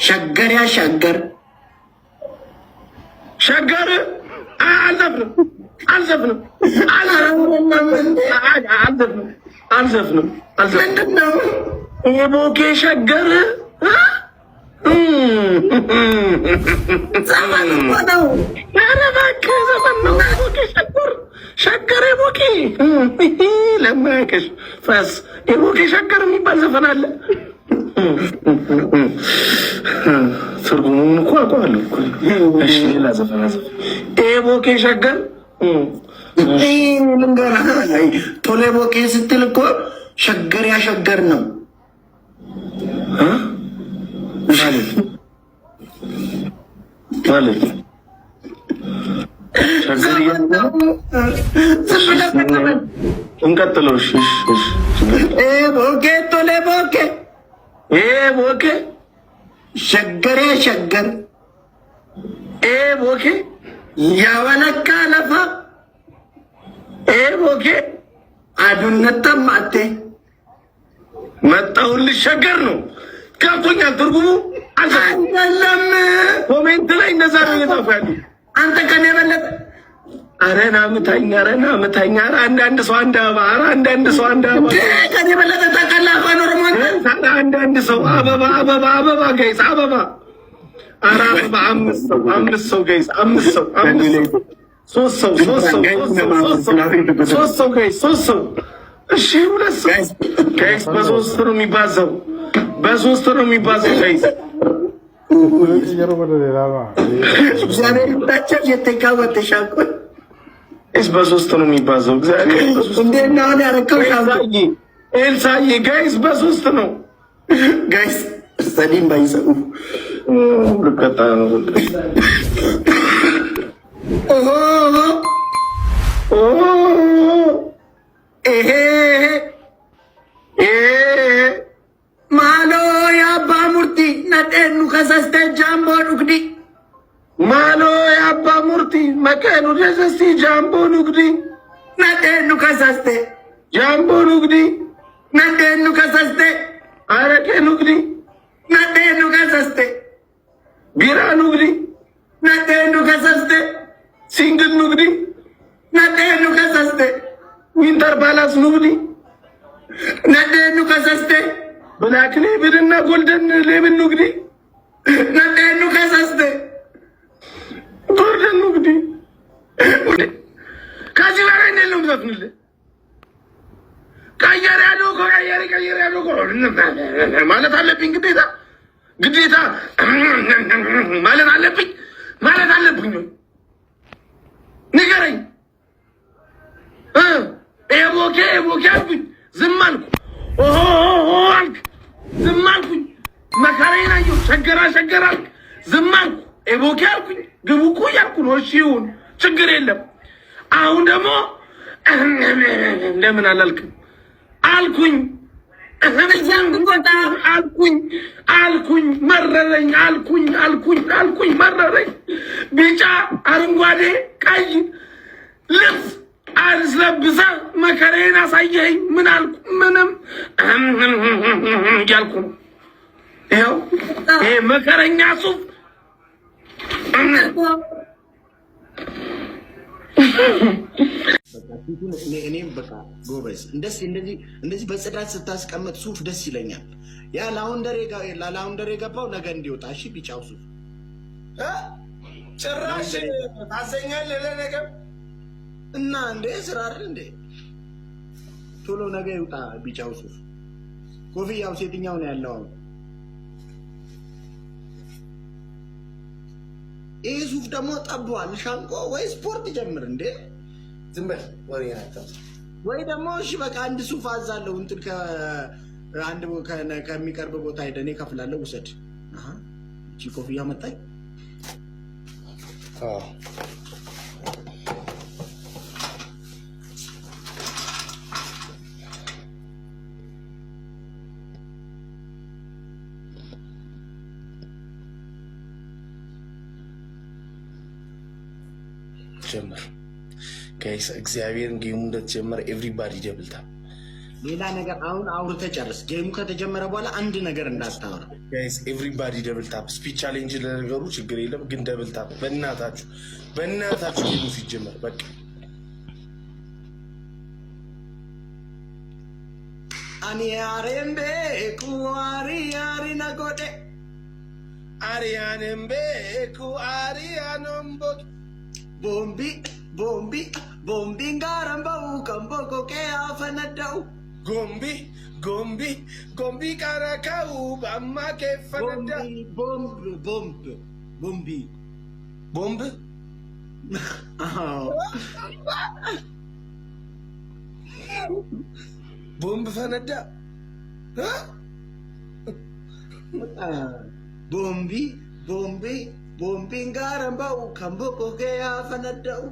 ሸገር ያሸገር ሸገር አልዘፍንም ምንድን ነው የቦኬ ሸገር ዘመን እኮ ነው። ኧረ እባክህ ዘመን ነው። የቦኬ ሸገር የቦኬ ለማያውቅሽ ፈስ የቦኬ ሸገር የሚባል ዘፈን አለ። ትርጉሙን እኮ አውቀዋለሁ እኮ። እሺ ሌላ ዘፈን የቦኬ ሸገር ልንገርህ፣ ቶሎ ቦኬ ስትል እኮ ሸገር ያሸገር ነው ማለት ሸገር እንቀጥለው። እሺ ቦኬ ቶሎ ቦኬ ቦኬ ሸገር ያሸገር ቦኬ ያወለቃ ለፋ ቦኬ አዱነት ተማቴ መጣሁልሽ ሸገር ነው። ገብቶኛል ትርጉሙ። አይደለም ኮሜንት ላይ እንደዛ ነው እየጻፉ ያሉ። አንተ ከኔ በለጠ። ኧረ ና ምታኝ፣ ኧረ ና ምታኝ። ኧረ አንዳንድ ሰው አንድ አበባ፣ ኧረ አንዳንድ ሰው አንድ አበባ። ከኔ በለጠ ታውቃለህ? አፋን ኦሮሞ አንዳንድ ሰው አበባ አበባ አበባ ጋይስ አበባ። ኧረ አበባ አምስት ሰው ጋይስ ሶስት ሰው ጋይስ ሶስት ሰው። እሺ ሁለት ሰው ጋይስ በሶስት ነው የሚባዛው ጋይስ። እግዚአብሔር ይባቸው የተካወተ ሻቆ እስ በሶስት ነው የሚባዛው። እግዚአብሔር እንዴት ነው ያረከው? ኤልሳዬ ጋይስ በሶስት ነው ጋይስ። ሰዲም ባይሰው ልቀጣ ነው። ማሎ የአባ ሙርቲ ነጤኑ ከሰስተ ጃምቦ ዱግዲ ማሎ የአባ ሙርቲ መቀኑ ደሰስቲ ጃምቦ ዱግዲ ነጤኑ ከሰስተ ጃምቦ ዱግዲ ነጤኑ ከሰስተ አረቄ ዱግዲ ነጤኑ ከሰስተ ቢራ ዱግዲ ነጤኑ ከሰስተ ሲንግል ዱግዲ ነጤኑ ከሰስተ ዊንተር ባላስ ዱግዲ ነጤኑ ከሰስተ ብላክ ሌብል እና ጎልደን ሌብል ኑግዲ ነጤኑ ከሰስተ ጎልደን ኑግዲ። ከዚህ በላይ እንዴት ነው የምዘፍንልህ? ቀየር ያለው ማለት አለብኝ ግዴታ ማለት አለብኝ። ንገረኝ። ቦኬ አልኩኝ፣ ዝም አልኩ። አልክ፣ ዝም አልኩኝ። መከራዬን አየሁ። ሸገር አልክ፣ ዝም አልኩ። ቦኬ አልኩኝ፣ ግቡ እኮ እያልኩ ነው። እሺ ይሁን፣ ችግር የለም። አሁን ደግሞ ለምን አላልክም አልኩኝ። አልኩኝ መረረኝ። አልኩኝ መረረኝ። ቢጫ አረንጓዴ ቀይ ልብስ አልለብሰ መከሬን አሳየኝ። ምን አልኩ? ምንም እያልኩ ነው። ይኸው ይሄ መከረኛ ሱፍ እኔም በቃ ጎበዝ እንደዚህ በጽዳት ስታስቀምጥ ሱፍ ደስ ይለኛል። ያ ላውንደር የገባው ነገ እንዲወጣ እሺ። ቢጫው ሱፍ ጭራሽ ታሰኛለህ ለነገ እና እንደ ስራ አይደል እንዴ? ቶሎ ነገ ይውጣ ቢጫው ሱፍ። ኮፍያው ሴትኛው ነው ያለው። ይህ ሱፍ ደግሞ ጠቧል። ሻንቆ ወይ ስፖርት ጀምር እንዴ? ዝም በል ወሬ ናቸው። ወይ ደግሞ እሺ በቃ አንድ ሱፍ አዛለሁ እንትን ከሚቀርብ ቦታ ሄደን እከፍላለሁ። ውሰድ። እቺ ኮፍያ መጣኝ። ጀመር ጋይስ እግዚአብሔርን ጌሙ እንደተጀመረ ኤቭሪባዲ ደብልታ ሌላ ነገር አሁን አውርተህ ጨርስ። ጌሙ ከተጀመረ በኋላ አንድ ነገር እንዳታወራ ጋይስ። ኤቭሪባዲ ደብል ታፕ ስፒች ቻሌንጅ ለነገሩ ችግር የለም ግን ደብል ታፕ በእናታችሁ ጌሙ ሲጀመር በቃ አኒ አሬምቤ ኩዋሪ አሪ ነጎዴ አሪያንምቤ ኩአሪያንምቦ ቦምቢን ጋረምበው ከምቦኮ አፈነዳው ጎምቢ ቀረከው በአማ ከፈነዳ ቦምብ ቦምብ ፈነዳ ቦምቢን ጋረምበው ከምቦኮ አፈነዳው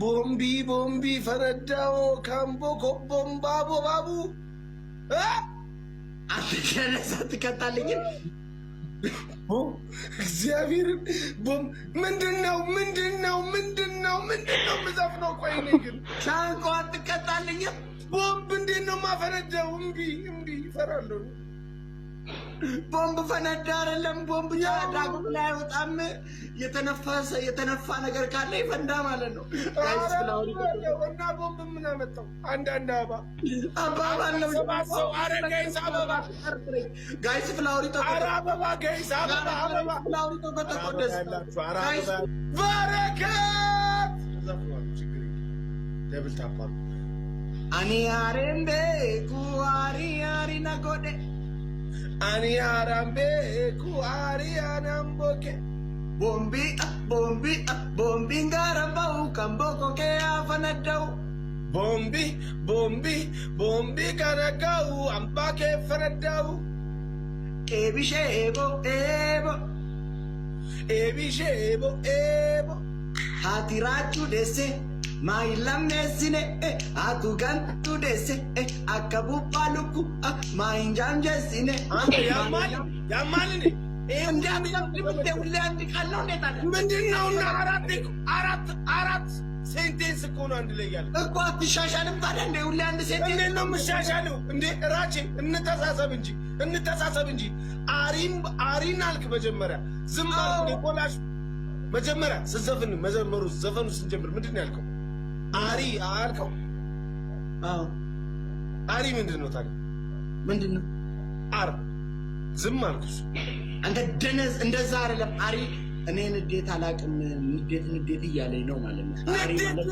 ቦምቢ ፈነዳው ካምቦኮ ቦምባቦ ባቡ አትከነሳ ትከታልኝ እግዚአብሔርን ምንድነው ምዘፍነው? ቆይ እኔ ግን ሻንቆ አትከታልኝ ቦምብ እንዴት ነው ማፈነዳው? እምቢ እፈራለሁ። ቦምብ ፈነዳ አይደለም ቦምብ ዳግም ላይ አይወጣም። የተነፋ ነገር ካለ ይፈንዳ ማለት ነው። ጋይስ ፍላወሪ እና ቦምብ ምን አመጣው? አንዳንድ አበባ ነው ሰው አረ ጋይስ አበባ ጋይስ ፍላወሪ አረ አበባ ጋይስ አበባ ፍላወሪ ተቆደስ ጋይስ በረከት ደብል ታፓሩ አኒ አሬምቤ ኩዋሪ አሪ ነጎዴ አኒ አራምቤ ኩአሪያናምቦኬ ቦምቢን ጋረምበው ከምቦኮ አፈነዳው ቦምቢ ከነጋው አምባ ከፈነዳው ኤቢሼቦ ሃቲራቹ ደሴ ማይላምኔስኔ አቱጋንቱ ደሴ አከቡባ ልኩ ማይንጃንጀስኔ ያማልን ምንድነውና አራት ሴንቴንስ እኮ ነው አንድ ላይ ያለ እኮ አትሻሻልም ታዲያ እንደ ሁሌ አንድ ሴንቴንስ እንዴት ነው የምሻሻለው እንዴ? ራቼ እንተሳሰብ እንጂ አሪን አልክ መጀመሪያ ዝም አልክ የቆላሽ መጀመሪያ ስዘፍን ዘፈኑ ስንጀምር ምንድን ነው ያልከው? አሪ አልከው። አዎ አሪ ምንድን ነው ታዲያ? ምንድን ነው አር ዝም አልኩሽ። አንተ ደነዝ እንደዛ አይደለም። አሪ እኔ ንዴት አላውቅም። ንዴት እያለኝ ነው ማለት ነው።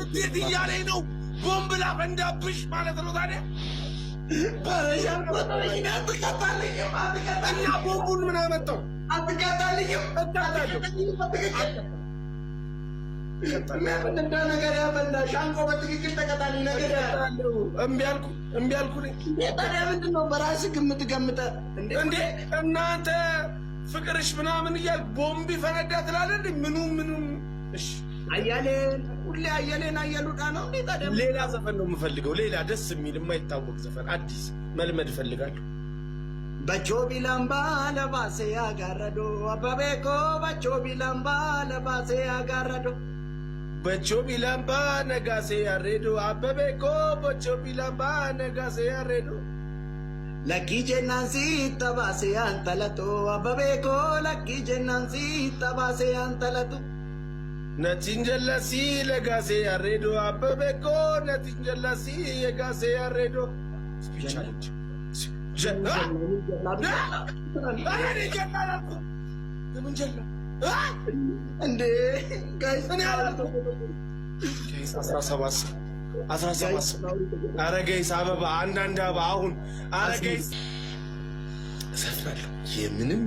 ንዴት እያለኝ ነው። ቦምብ ላፈንዳብሽ ማለት ነው ታዲያ። እና ቦምቡን ምን አመጣው? አትቀጣልኝም። ነገር ያፈንዳ ሻንቆ በትክክል ተቀጣልኝ ነገር እምቢ አልኩ። ታዲያ ምንድን ነው በራስህ ግምት ገምተህ እንዴ? እናንተ ፍቅርሽ ምናምን እያልክ ቦምብ ፈነዳ ትላለህ። ምኑም እሺ ሁሌ አየሌን አየሉዳ ነው እንዴ? ታዲያ ሌላ ዘፈን ነው የምፈልገው። ሌላ ደስ የሚል የማይታወቅ ዘፈን አዲስ መልመድ እፈልጋለሁ። በቾቢላምባ ለባሴ ያጋረዶ አባቤኮ በቾቢላምባ ለባሴ ያጋረዶ በቾቢላምባ ነጋሴ ያሬዶ አበቤኮ በቾቢላምባ ነጋሴ ያሬዶ ለኪ ጀናንሲ ተባሴ አንተለቶ አበቤኮ ለኪ ጀናንሲ ተባሴ አንተለቶ ነቲንጀላሲ ለጋሴ ያሬዶ አበቤኮ ነቲንጀላሲ የጋሴ ያሬዶ ስፒቻለች እንዴ ጋይስ 17 ኧረ ጋይስ አበባ አንዳንድ አበባ አሁን ኧረ ጋይስ እዘፍናለሁ። የምንም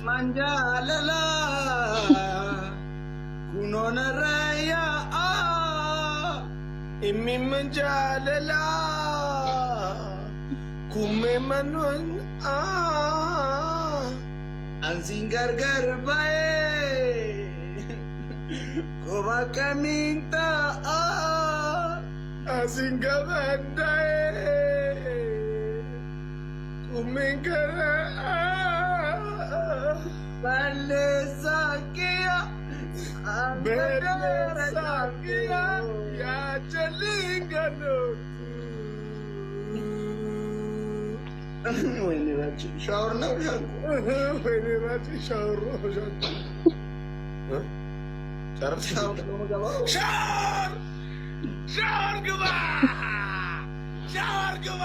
ማንጃለላ ኩኖነረያ የሚመንጃለላ kume manon ansin gargar bae koba kaminta ansin gabandae kume gara balle sakia ya jalingano ወይኔ ባጭ ሻወር ነው ሻንኩ ወይኔ ባጭ ሻወር ነው ሻንኩ ሻወር ግባ ሻወር ግባ